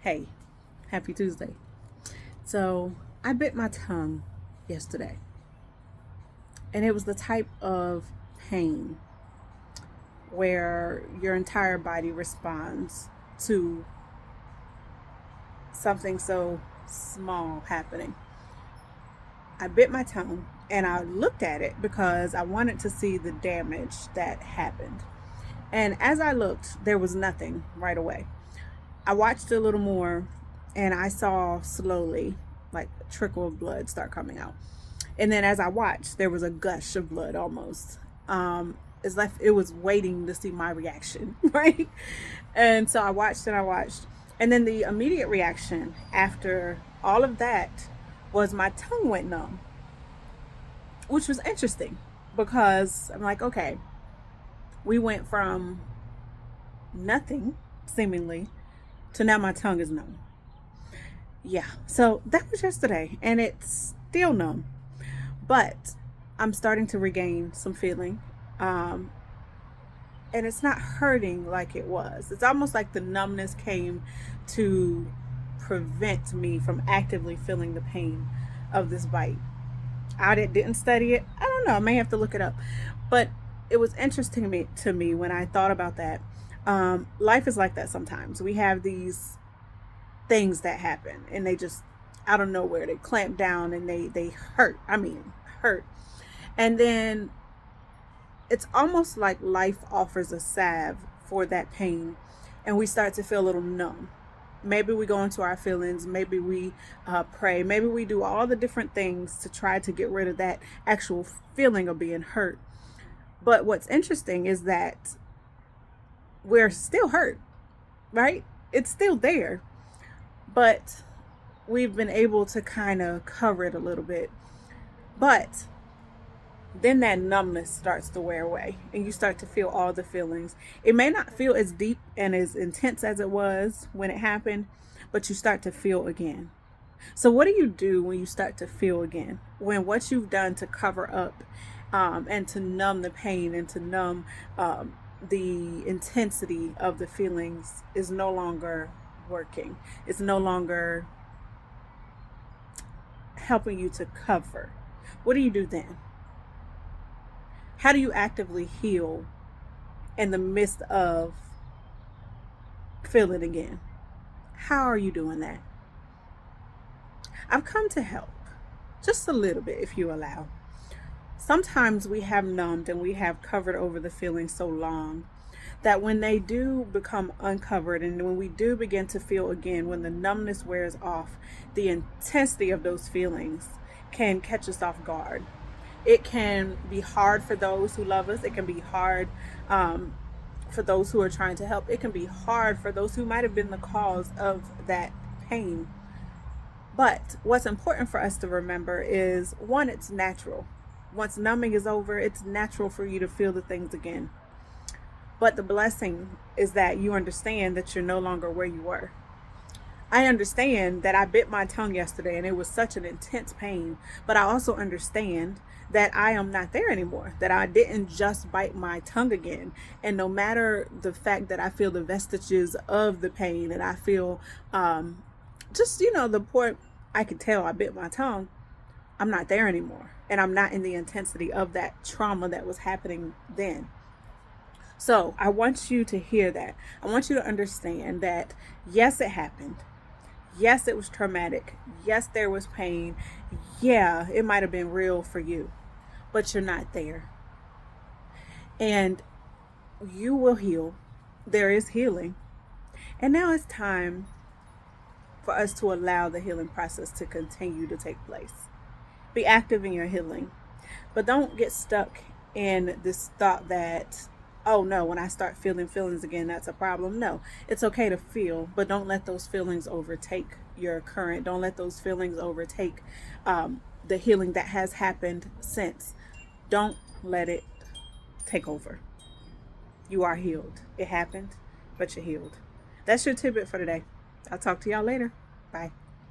Hey, happy Tuesday. So, I bit my tongue yesterday, and it was the type of pain where your entire body responds to something so small happening. I bit my tongue and I looked at it because I wanted to see the damage that happened. And as I looked, there was nothing right away. I watched a little more and I saw slowly like a trickle of blood start coming out. And then as I watched, there was a gush of blood almost. It's like it was waiting to see my reaction, right? And so I watched and I watched. And then the immediate reaction after all of that was my tongue went numb, which was interesting because I'm like, okay, we went from nothing seemingly to now my tongue is numb. Yeah, so that was yesterday and it's still numb, but I'm starting to regain some feeling. Um, and it's not hurting like it was. It's almost like the numbness came to prevent me from actively feeling the pain of this bite. Didn't study it. I don't know. I may have to look it up. But it was interesting to me when I thought about that. Life is like that sometimes. We have these things that happen and they just out of nowhere they clamp down and they hurt. I mean, hurt. And then it's almost like life offers a salve for that pain and we start to feel a little numb. Maybe we go into our feelings, maybe we pray, maybe we do all the different things to try to get rid of that actual feeling of being hurt. But what's interesting is that we're still hurt, right? It's still there, but we've been able to kind of cover it a little bit. But then that numbness starts to wear away and you start to feel all the feelings. It may not feel as deep and as intense as it was when it happened, but you start to feel again. So, what do you do when you start to feel again? When what you've done to cover up and to numb the pain and to numb the intensity of the feelings is no longer working, it's no longer helping you to cover. What do you do then? How do you actively heal in the midst of feeling again? How are you doing that? I've come to help just a little bit, if you allow. Sometimes we have numbed and we have covered over the feelings so long that when they do become uncovered and when we do begin to feel again, when the numbness wears off, the intensity of those feelings can catch us off guard. It can be hard for those who love us. It can be hard for those who are trying to help. It can be hard for those who might have been the cause of that pain. But what's important for us to remember is one, it's natural. Once numbing is over, it's natural for you to feel the things again. But the blessing is that you understand that you're no longer where you were. I understand that I bit my tongue yesterday and it was such an intense pain, but I also understand that I am not there anymore, that I didn't just bite my tongue again. And no matter the fact that I feel the vestiges of the pain and I feel the point I could tell I bit my tongue, I'm not there anymore. And I'm not in the intensity of that trauma that was happening then. So I want you to hear that. I want you to understand that, yes, it happened. Yes, it was traumatic. Yes, there was pain. Yeah, it might have been real for you, but you're not there. And you will heal. There is healing. And now it's time for us to allow the healing process to continue to take place. Be active in your healing, but don't get stuck in this thought that, oh no, when I start feeling feelings again, that's a problem. No, it's okay to feel, but don't let those feelings overtake your current. Don't let those feelings overtake the healing that has happened since. Don't let it take over. You are healed. It happened, but you're healed. That's your tidbit for today. I'll talk to y'all later. Bye.